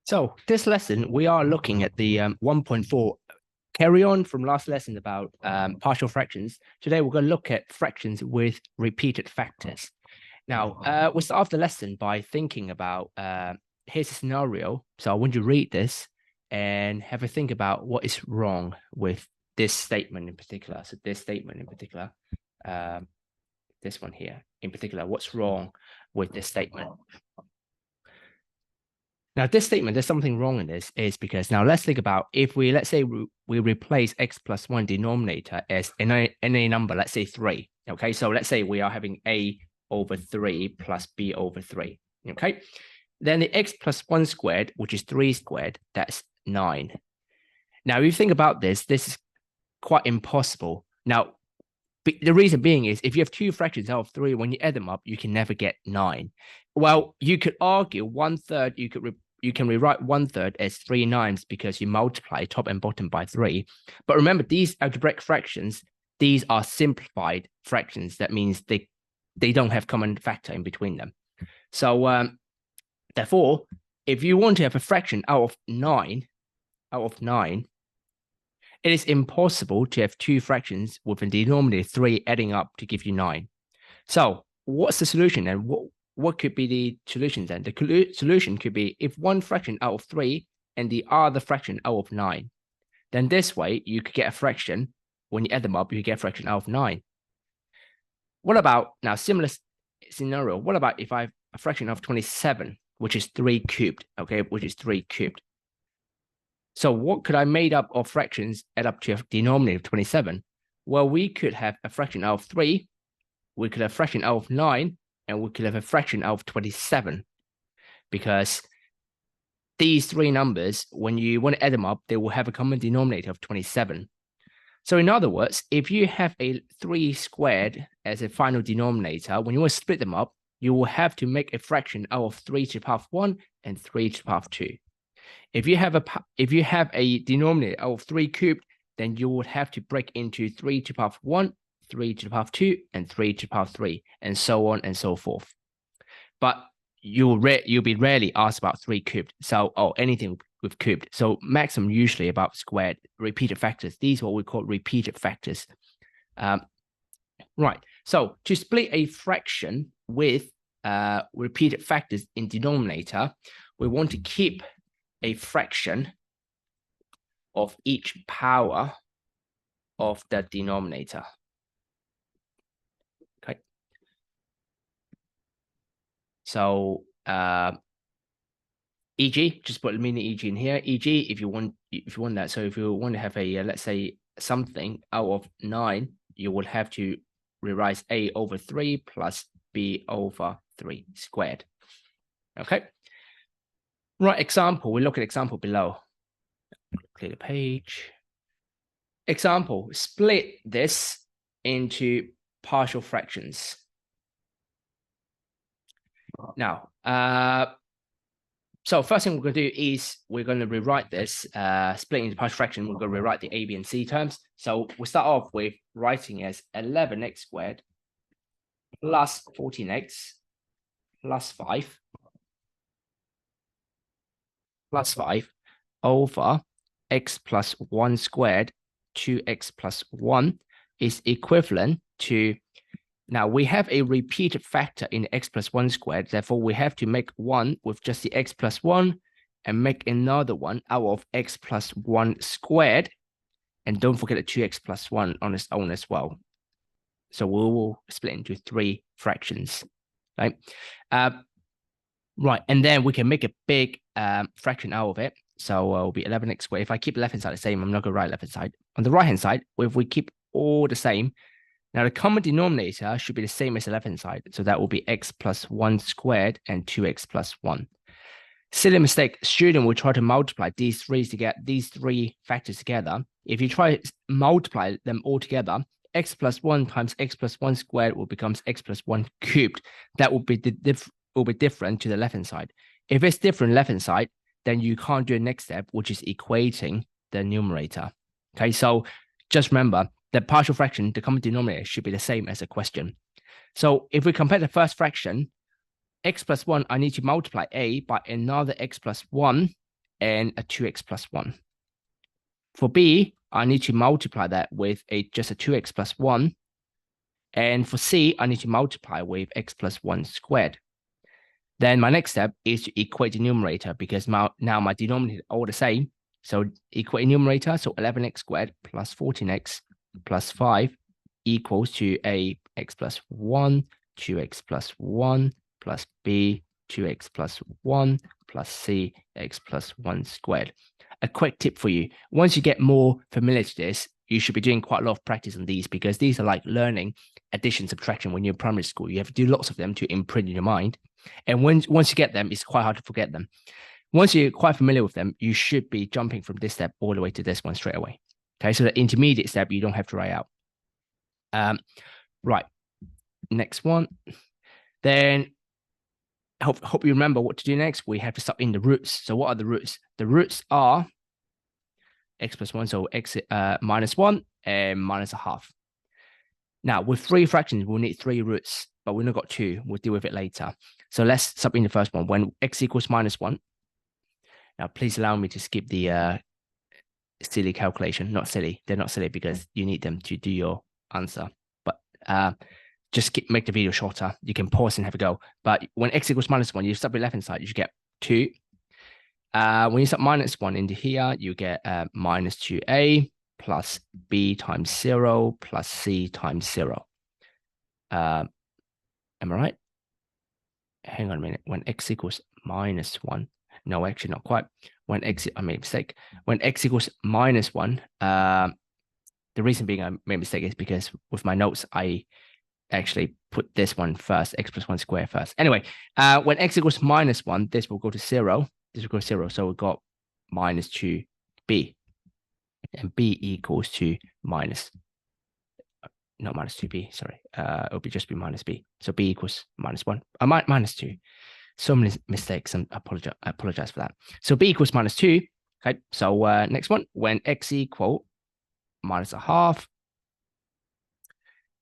So this lesson, we are looking at the 1.4 carry on from last lesson about partial fractions. Today, we're going to look at fractions with repeated factors. Now, we'll start off the lesson by thinking about, here's a scenario. So I want you to read this and have a think about what is wrong with this statement in particular. So this statement in particular, this one here in particular, what's wrong with this statement? Now, this statement, there's something wrong in this is because now let's think about if let's say we replace x plus 1 denominator as any number, let's say 3. Okay, so let's say we are having a over 3 plus b over 3. Okay, then the x plus 1 squared, which is 3 squared, that's 9. Now, if you think about this is quite impossible. Now, the reason being is if you have two fractions out of 3, when you add them up, you can never get 9. Well, you could argue 1/3, you can rewrite 1/3 as 3 nines because you multiply top and bottom by 3. But remember, these algebraic fractions, these are simplified fractions. That means they don't have common factor in between them. So therefore, if you want to have a fraction out of 9, it is impossible to have two fractions with a denominator 3 adding up to give you 9. So what's the solution then? What could be the solution then? The solution could be if one fraction out of 3 and the other fraction out of 9. Then this way, you could get a fraction. When you add them up, you get a fraction out of 9. What about, now similar scenario, what about if I have a fraction of 27, which is 3 cubed, okay, which is 3 cubed. So what could I made up of fractions add up to a denominator of 27? Well, we could have a fraction out of 3, we could have a fraction out of 9, and we could have a fraction out of 27, because these three numbers, when you want to add them up, they will have a common denominator of 27. So in other words, if you have a 3 squared as a final denominator, when you want to split them up, you will have to make a fraction out of 3 to the power of 1 and 3 to the power of 2. If you have a denominator out of 3 cubed, then you would have to break into 3 to the power of 1, 3 to the power of 2, and 3 to the power of 3, and so on and so forth. But you'll be rarely asked about 3 cubed, so anything with cubed. So maximum usually about squared, repeated factors. These are what we call repeated factors. Right. So to split a fraction with repeated factors in denominator, we want to keep a fraction of each power of the denominator. Okay. So e.g., just put a mini e.g. in here. E.g., if you want that. So if you want to have a let's say something out of 9, you will have to rewrite a over 3 plus b over 3 squared. Okay. Right, example. We look at example below. Clear the page. Example, split this into partial fractions. Now, so first thing we're going to do is we're going to rewrite this, split into partial fraction. We're going to rewrite the a, b, and c terms. So we'll start off with writing as 11x squared plus 14x plus 5 over x plus 1 squared 2x plus 1 is equivalent to, now we have a repeated factor in x plus 1 squared, therefore we have to make one with just the x plus 1 and make another one out of x plus 1 squared, and don't forget the 2x plus 1 on its own as well. So we will split into 3 fractions, right? Right, and then we can make a big fraction out of it. So it'll be 11x squared. If I keep the left-hand side the same, I'm not going to write left-hand side. On the right-hand side, if we keep all the same, now the common denominator should be the same as the left-hand side. So that will be x plus 1 squared and 2x plus 1. Silly mistake, student will try to multiply these three factors together. If you try to multiply them all together, x plus 1 times x plus 1 squared will become x plus 1 cubed. That will be different to the left-hand side. If it's different left-hand side, then you can't do the next step, which is equating the numerator. Okay, so just remember the partial fraction, the common denominator should be the same as a question. So if we compare the first fraction, x plus 1, I need to multiply a by another x plus 1 and a 2x plus 1. For b, I need to multiply that with just a 2x plus 1. And for c, I need to multiply with x plus 1 squared. Then my next step is to equate the numerator, because now my denominator are all the same. So equate numerator, so 11x squared plus 14x plus 5 equals to a x plus 1, 2x plus 1 plus b, 2x plus 1 plus c, x plus 1 squared. A quick tip for you. Once you get more familiar to this, you should be doing quite a lot of practice on these, because these are like learning addition, subtraction when you're in primary school. You have to do lots of them to imprint in your mind. And once you get them, it's quite hard to forget them. Once you're quite familiar with them, you should be jumping from this step all the way to this one straight away. Okay, so the intermediate step, you don't have to write out. Right, next one. Then hope you remember what to do next. We have to sub in the roots. So what are the roots? The roots are x plus 1, so x minus 1 and minus a half. Now, with 3 fractions, we'll need 3 roots, but we've not got 2. We'll deal with it later. So let's sub in the first one. When x equals minus 1. Now, please allow me to skip the silly calculation. Not silly. They're not silly because you need them to do your answer. But just make the video shorter. You can pause and have a go. But when x equals minus 1, you sub the left-hand side, you should get 2. When you sub minus 1 into here, you get minus 2a plus b times 0 plus c times 0. Am I right? Hang on a minute. When x equals minus 1, no, actually not quite. When x, I made a mistake. When x equals minus 1, the reason being I made a mistake is because with my notes, I actually put this one first, x plus 1 square first. Anyway, when x equals minus 1, this will go to 0. This will go to 0. So we've got minus 2b. And b equals to minus, not minus 2b, sorry. It'll just be minus b. So b equals minus 1, minus 2. So many mistakes, and I apologize for that. So b equals minus 2. Okay, so next one, when x equal minus a half,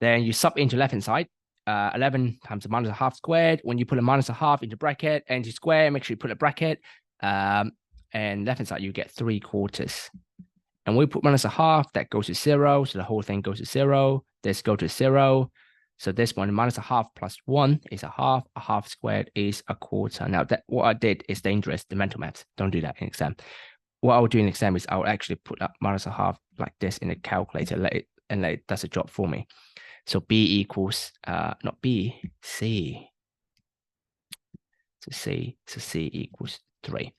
then you sub into left-hand side. 11 times a minus a half squared. When you put a minus a half into bracket and into square, make sure you put a bracket. And left-hand side, you get 3/4. And we put minus a half, that goes to 0. So the whole thing goes to 0. This goes to 0. So this one, minus a half plus 1 is a half. A half squared is a quarter. Now, what I did is dangerous, the mental maths. Don't do that in exam. What I will do in exam is I will actually put up minus a half like this in a calculator, let it does a job for me. So b equals, not b, c. So c equals 3.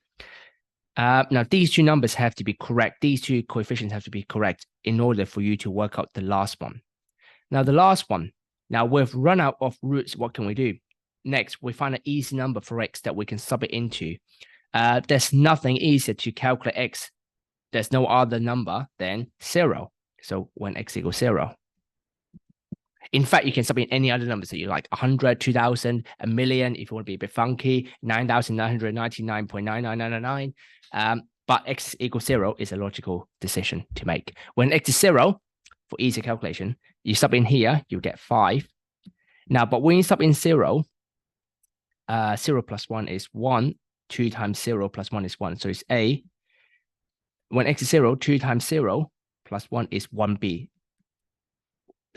Now, these two numbers have to be correct. These two coefficients have to be correct in order for you to work out the last one. Now, the last one. Now, we've run out of roots. What can we do? Next, we find an easy number for x that we can sub it into. There's nothing easier to calculate x. There's no other number than 0. So when x equals 0. In fact, you can sub in any other numbers that you like, 100, 2,000, a million, if you want to be a bit funky, 9,999.99999. But x equals 0 is a logical decision to make. When x is 0, for easy calculation, you sub in here, you get 5. Now, but when you sub in 0, 0 plus 1 is 1. 2 times 0 plus 1 is 1. So it's a. When x is 0, 2 times 0 plus 1 is 1b.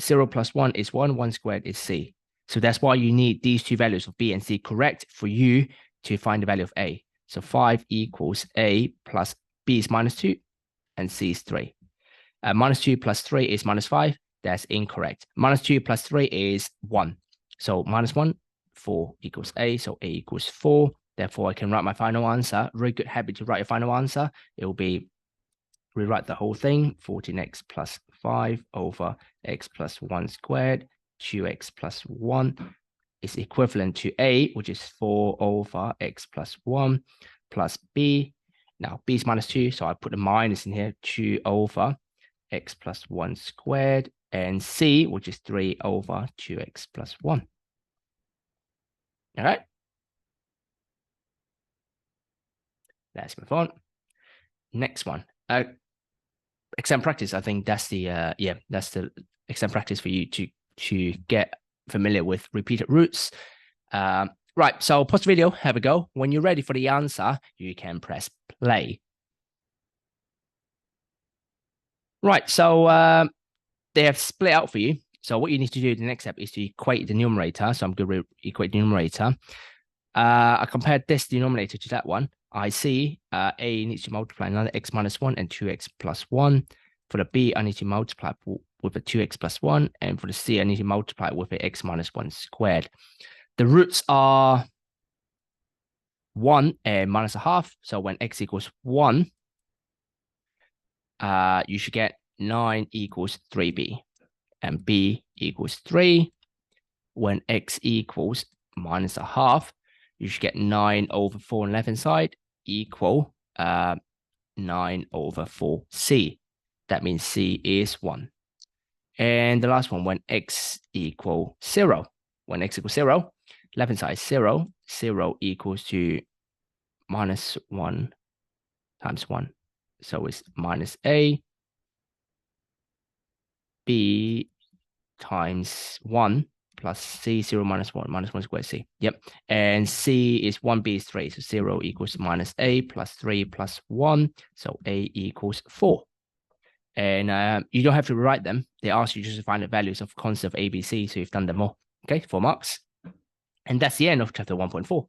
0 plus 1 is 1. 1 squared is c. So that's why you need these two values of b and c correct for you to find the value of a. So 5 equals a plus b is minus 2 and c is 3. Minus 2 plus 3 is minus 5. That's incorrect. Minus 2 plus 3 is 1. So minus 1, 4 equals a. So a equals 4. Therefore, I can write my final answer. Very good habit to write your final answer. It will be, rewrite the whole thing, 14x plus 5 over x plus 1 squared, 2x plus 1 is equivalent to a, which is 4 over x plus 1 plus b. Now, b is minus 2, so I put a minus in here, 2 over x plus 1 squared, and c, which is 3 over 2x plus 1. All right. Let's move on. Next one. Exam practice. I think that's the that's the exam practice for you to get familiar with repeated roots. Right, so pause the video, have a go. When you're ready for the answer, you can press play. Right, so they have split out for you. So what you need to do, the next step is to equate the numerator. So I'm going to equate the numerator. I compared this denominator to that one. I see A needs to multiply another x minus 1 and 2x plus 1. For the B, I need to multiply with a 2x plus 1. And for the C, I need to multiply with a x minus 1 squared. The roots are 1 and minus a half. So when x equals 1, you should get 9 equals 3b. And b equals 3. When x equals minus a half, you should get 9 over 4 on the left-hand side equal 9 over 4c. That means c is 1. And the last one, when x equals 0. When x equals 0, left-hand side is 0. 0 equals to minus 1 times 1. So it's minus a, b times 1 plus c, 0 minus 1, minus 1 squared c. Yep. And c is 1, b is 3. So 0 equals minus a plus 3 plus 1. So a equals 4. And you don't have to rewrite them. They ask you just to find the values of constant of a, b, c. So you've done them all. Okay, 4 marks. And that's the end of chapter 1.4.